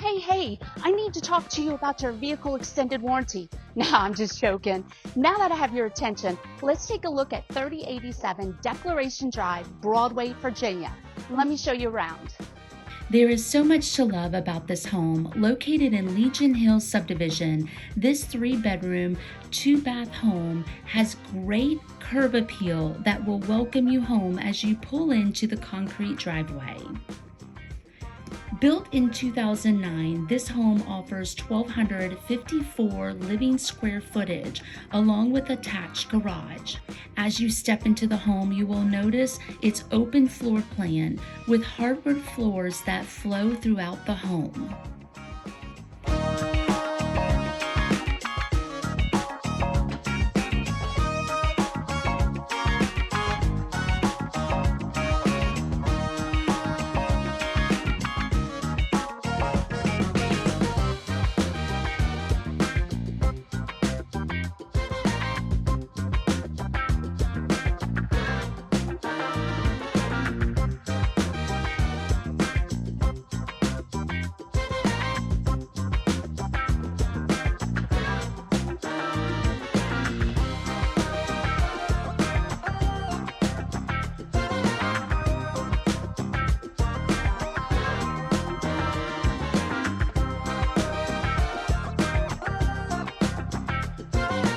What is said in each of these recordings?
Hey, I need to talk to you about your vehicle extended warranty. Nah, I'm just joking. Now that I have your attention, let's take a look at 3087 Declaration Drive, Broadway, Virginia. Let me show you around. There is so much to love about this home. Located in Legion Hills Subdivision, this 3-bedroom, 2-bath home has great curb appeal that will welcome you home as you pull into the concrete driveway. Built in 2009, this home offers 1,254 living square footage along with attached garage. As you step into the home, you will notice its open floor plan with hardwood floors that flow throughout the home.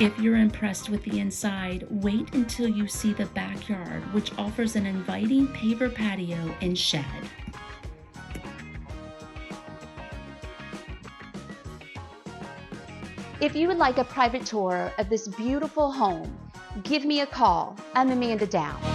If you're impressed with the inside, wait until you see the backyard, which offers an inviting paver patio and shed. If you would like a private tour of this beautiful home, give me a call. I'm Amanda Down.